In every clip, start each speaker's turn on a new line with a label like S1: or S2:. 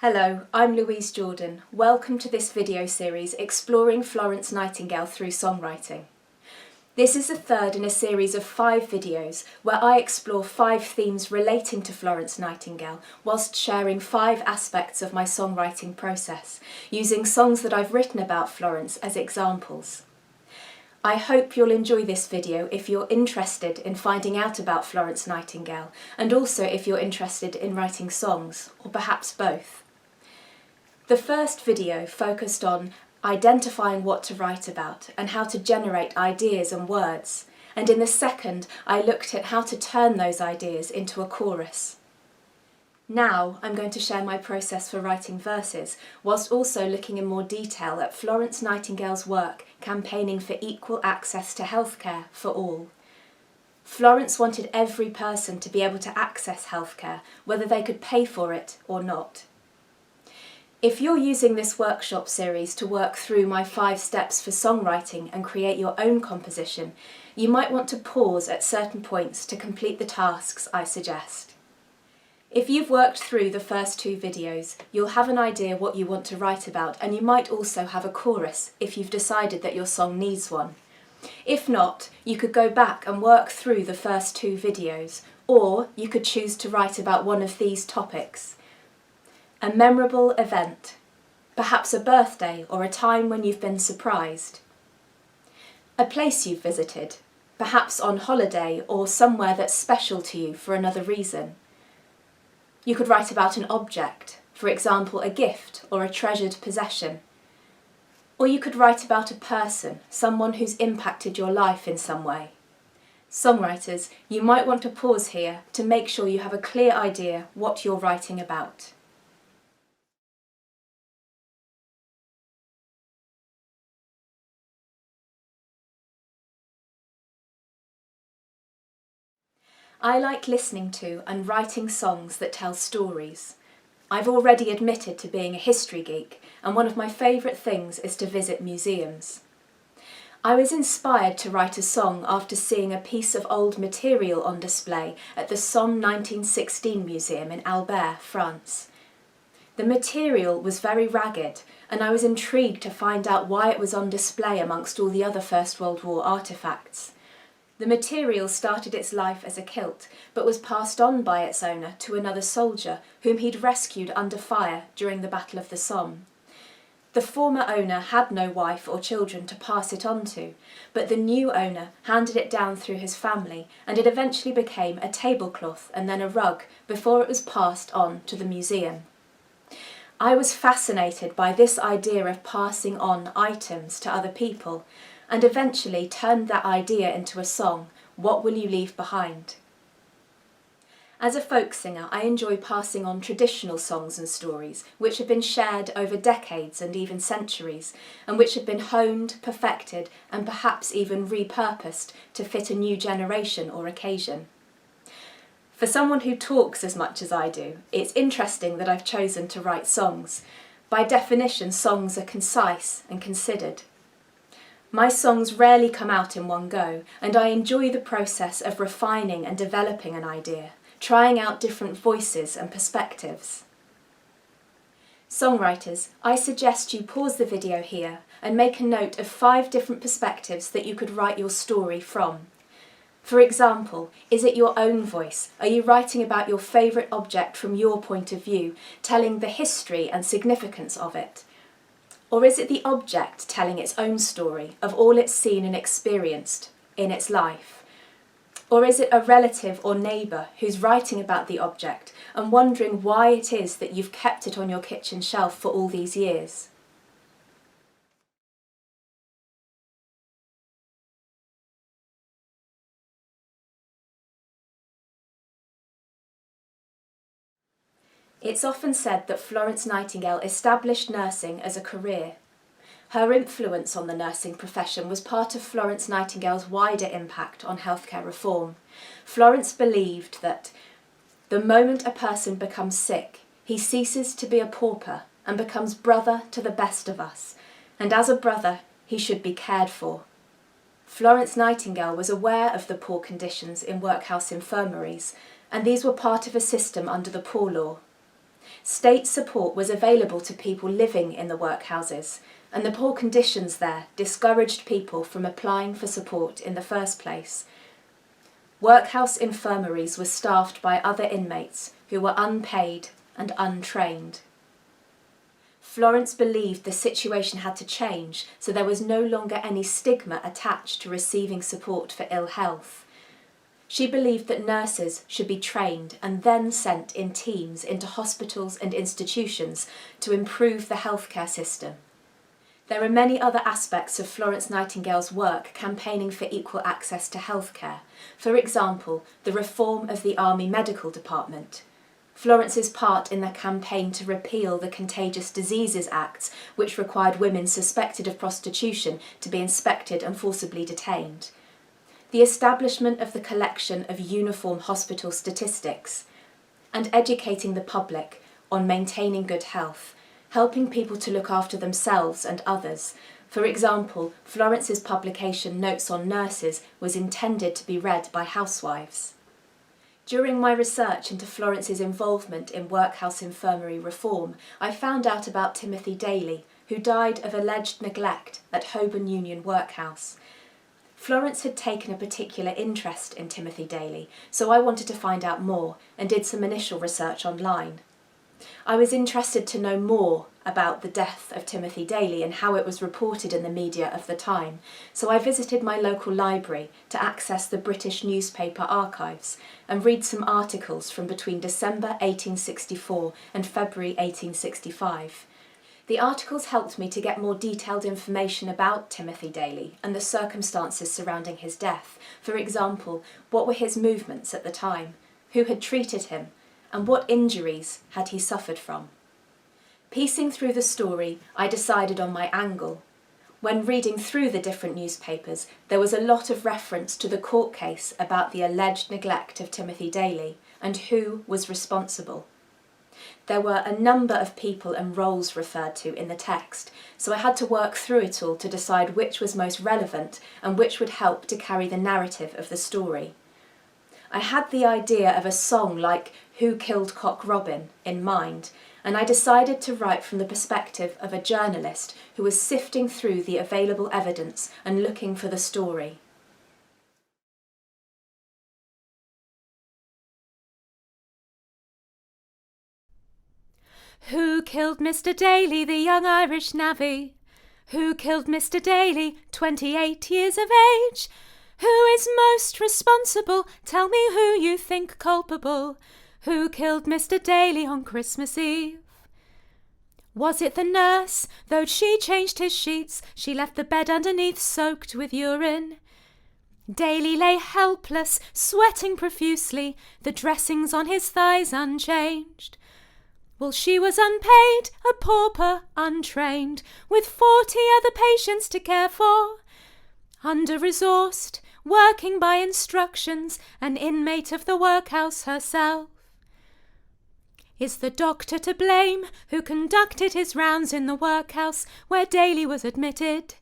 S1: Hello, I'm Louise Jordan. Welcome to this video series exploring Florence Nightingale through songwriting. This is the third in a series of 5 videos where I explore 5 themes relating to Florence Nightingale whilst sharing 5 aspects of my songwriting process, using songs that I've written about Florence as examples. I hope you'll enjoy this video if you're interested in finding out about Florence Nightingale, and also if you're interested in writing songs, or perhaps both. The first video focused on identifying what to write about and how to generate ideas and words, and in the second I looked at how to turn those ideas into a chorus. Now I'm going to share my process for writing verses, whilst also looking in more detail at Florence Nightingale's work campaigning for equal access to healthcare for all. Florence wanted every person to be able to access healthcare, whether they could pay for it or not. If you're using this workshop series to work through my 5 steps for songwriting and create your own composition, you might want to pause at certain points to complete the tasks I suggest. If you've worked through the first 2 videos, you'll have an idea what you want to write about, and you might also have a chorus if you've decided that your song needs one. If not, you could go back and work through the first 2 videos, or you could choose to write about one of these topics. A memorable event, perhaps a birthday or a time when you've been surprised. A place you've visited, perhaps on holiday or somewhere that's special to you for another reason. You could write about an object, for example a gift or a treasured possession. Or you could write about a person, someone who's impacted your life in some way. Songwriters, you might want to pause here to make sure you have a clear idea what you're writing about. I like listening to and writing songs that tell stories. I've already admitted to being a history geek, and one of my favourite things is to visit museums. I was inspired to write a song after seeing a piece of old material on display at the Somme 1916 Museum in Albert, France. The material was very ragged, and I was intrigued to find out why it was on display amongst all the other First World War artefacts. The material started its life as a kilt, but was passed on by its owner to another soldier whom he'd rescued under fire during the Battle of the Somme. The former owner had no wife or children to pass it on to, but the new owner handed it down through his family, and it eventually became a tablecloth and then a rug before it was passed on to the museum. I was fascinated by this idea of passing on items to other people, and eventually turned that idea into a song, What Will You Leave Behind? As a folk singer, I enjoy passing on traditional songs and stories which have been shared over decades and even centuries, and which have been honed, perfected, and perhaps even repurposed to fit a new generation or occasion. For someone who talks as much as I do, it's interesting that I've chosen to write songs. By definition, songs are concise and considered. My songs rarely come out in one go, and I enjoy the process of refining and developing an idea, trying out different voices and perspectives. Songwriters, I suggest you pause the video here and make a note of 5 different perspectives that you could write your story from. For example, is it your own voice? Are you writing about your favourite object from your point of view, telling the history and significance of it? Or is it the object telling its own story of all it's seen and experienced in its life? Or is it a relative or neighbour who's writing about the object and wondering why it is that you've kept it on your kitchen shelf for all these years? It's often said that Florence Nightingale established nursing as a career. Her influence on the nursing profession was part of Florence Nightingale's wider impact on healthcare reform. Florence believed that the moment a person becomes sick, he ceases to be a pauper and becomes brother to the best of us, and as a brother, he should be cared for. Florence Nightingale was aware of the poor conditions in workhouse infirmaries, and these were part of a system under the Poor Law. State support was available to people living in the workhouses, and the poor conditions there discouraged people from applying for support in the first place. Workhouse infirmaries were staffed by other inmates who were unpaid and untrained. Florence believed the situation had to change so there was no longer any stigma attached to receiving support for ill health. She believed that nurses should be trained and then sent in teams into hospitals and institutions to improve the healthcare system. There are many other aspects of Florence Nightingale's work campaigning for equal access to healthcare. For example, the reform of the Army Medical Department. Florence's part in the campaign to repeal the Contagious Diseases Acts, which required women suspected of prostitution to be inspected and forcibly detained. The establishment of the collection of uniform hospital statistics, and educating the public on maintaining good health, helping people to look after themselves and others. For example, Florence's publication Notes on Nurses was intended to be read by housewives. During my research into Florence's involvement in workhouse infirmary reform, I found out about Timothy Daly, who died of alleged neglect at Holborn Union Workhouse. Florence had taken a particular interest in Timothy Daly, so I wanted to find out more and did some initial research online. I was interested to know more about the death of Timothy Daly and how it was reported in the media of the time, so I visited my local library to access the British newspaper archives and read some articles from between December 1864 and February 1865. The articles helped me to get more detailed information about Timothy Daly and the circumstances surrounding his death. For example, what were his movements at the time, who had treated him, and what injuries had he suffered from. Piecing through the story, I decided on my angle. When reading through the different newspapers, there was a lot of reference to the court case about the alleged neglect of Timothy Daly and who was responsible. There were a number of people and roles referred to in the text, so I had to work through it all to decide which was most relevant and which would help to carry the narrative of the story. I had the idea of a song like Who Killed Cock Robin in mind, and I decided to write from the perspective of a journalist who was sifting through the available evidence and looking for the story.
S2: Who killed Mr Daly, the young Irish navvy? Who killed Mr Daly, 28 years of age? Who is most responsible? Tell me who you think culpable. Who killed Mr Daly on Christmas Eve? Was it the nurse? Though she changed his sheets, she left the bed underneath soaked with urine. Daly lay helpless, sweating profusely, the dressings on his thighs unchanged. Well, she was unpaid, a pauper, untrained, with 40 other patients to care for. Under-resourced, working by instructions, an inmate of the workhouse herself. Is the doctor to blame, who conducted his rounds in the workhouse where Daly was admitted?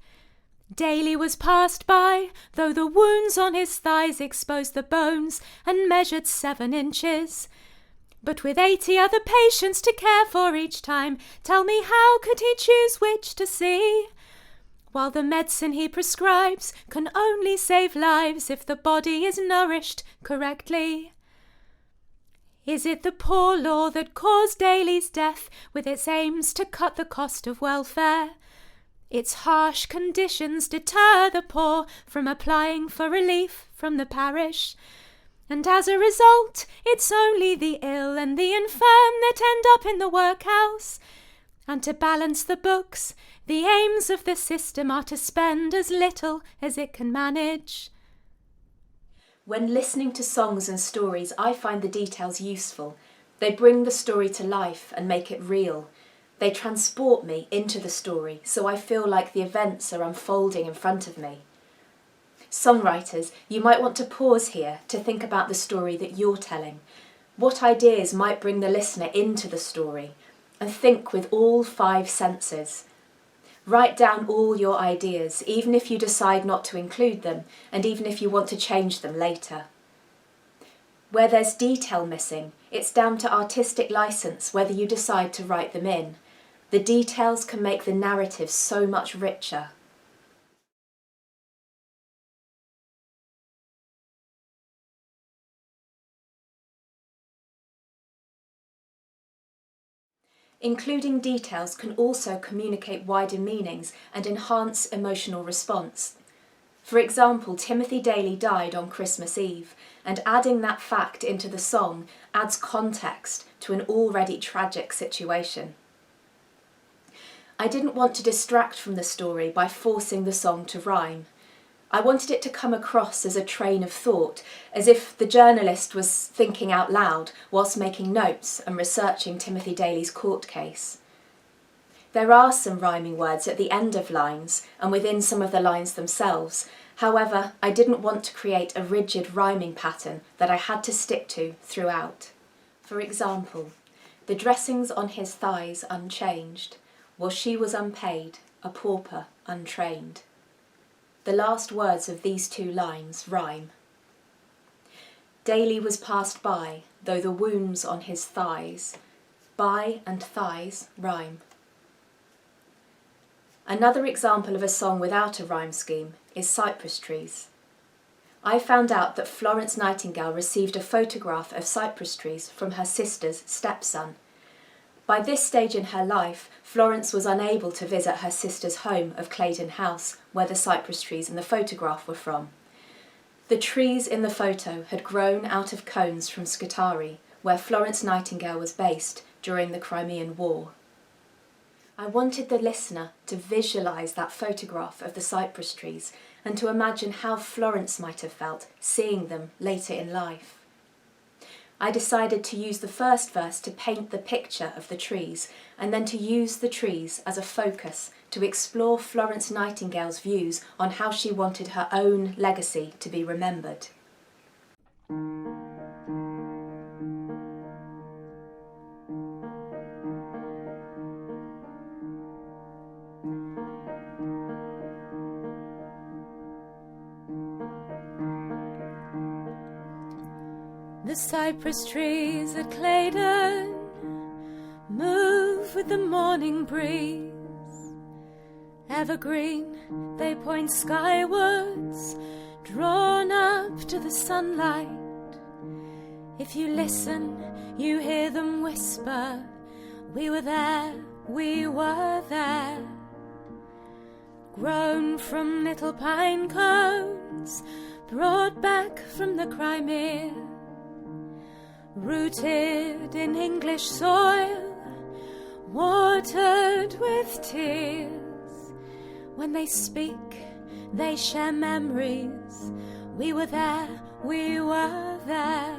S2: Daly was passed by, though the wounds on his thighs exposed the bones and measured 7 inches. But with 80 other patients to care for each time, tell me how could he choose which to see? While the medicine he prescribes can only save lives if the body is nourished correctly. Is it the poor law that caused Daly's death with its aims to cut the cost of welfare? Its harsh conditions deter the poor from applying for relief from the parish. And as a result, it's only the ill and the infirm that end up in the workhouse. And to balance the books, the aims of the system are to spend as little as it can manage.
S1: When listening to songs and stories, I find the details useful. They bring the story to life and make it real. They transport me into the story, so I feel like the events are unfolding in front of me. Songwriters, you might want to pause here to think about the story that you're telling. What ideas might bring the listener into the story? And think with all 5 senses. Write down all your ideas, even if you decide not to include them, and even if you want to change them later. Where there's detail missing, it's down to artistic license whether you decide to write them in. The details can make the narrative so much richer. Including details can also communicate wider meanings and enhance emotional response. For example, Timothy Daly died on Christmas Eve, and adding that fact into the song adds context to an already tragic situation. I didn't want to distract from the story by forcing the song to rhyme. I wanted it to come across as a train of thought, as if the journalist was thinking out loud whilst making notes and researching Timothy Daly's court case. There are some rhyming words at the end of lines and within some of the lines themselves. However, I didn't want to create a rigid rhyming pattern that I had to stick to throughout. For example, the dressings on his thighs unchanged, while she was unpaid, a pauper untrained. The last words of these two lines rhyme. Daly was passed by, though the wounds on his thighs. By and thighs rhyme. Another example of a song without a rhyme scheme is Cypress Trees. I found out that Florence Nightingale received a photograph of cypress trees from her sister's stepson. By this stage in her life, Florence was unable to visit her sister's home of Claydon House, where the cypress trees in the photograph were from. The trees in the photo had grown out of cones from Scutari, where Florence Nightingale was based during the Crimean War. I wanted the listener to visualise that photograph of the cypress trees and to imagine how Florence might have felt seeing them later in life. I decided to use the first verse to paint the picture of the trees and then to use the trees as a focus to explore Florence Nightingale's views on how she wanted her own legacy to be remembered.
S2: The cypress trees at Claydon move with the morning breeze. Evergreen, they point skywards, drawn up to the sunlight. If you listen, you hear them whisper, "We were there, we were there." Grown from little pine cones, brought back from the Crimea. Rooted in English soil, watered with tears. When they speak, they share memories. We were there, we were there.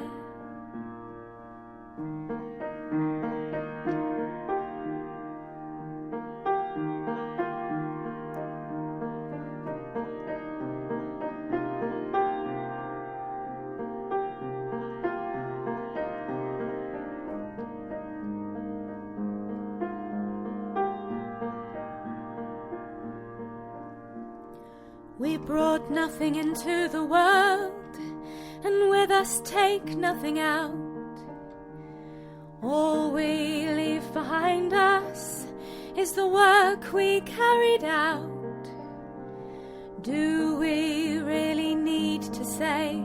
S2: We brought nothing into the world, and with us take nothing out. All we leave behind us is the work we carried out. Do we really need to say,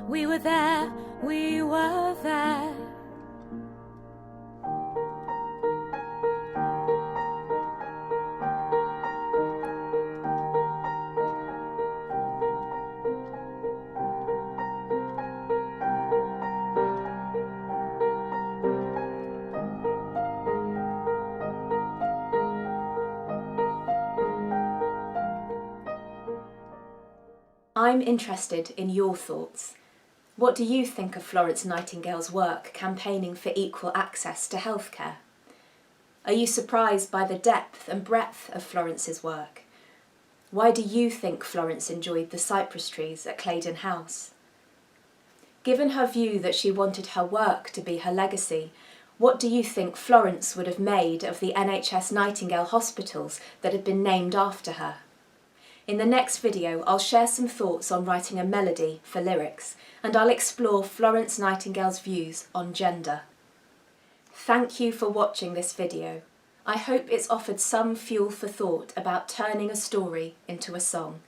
S2: "We were there, we were there"?
S1: I'm interested in your thoughts. What do you think of Florence Nightingale's work campaigning for equal access to healthcare? Are you surprised by the depth and breadth of Florence's work? Why do you think Florence enjoyed the cypress trees at Claydon House? Given her view that she wanted her work to be her legacy, what do you think Florence would have made of the NHS Nightingale hospitals that had been named after her? In the next video, I'll share some thoughts on writing a melody for lyrics, and I'll explore Florence Nightingale's views on gender. Thank you for watching this video. I hope it's offered some fuel for thought about turning a story into a song.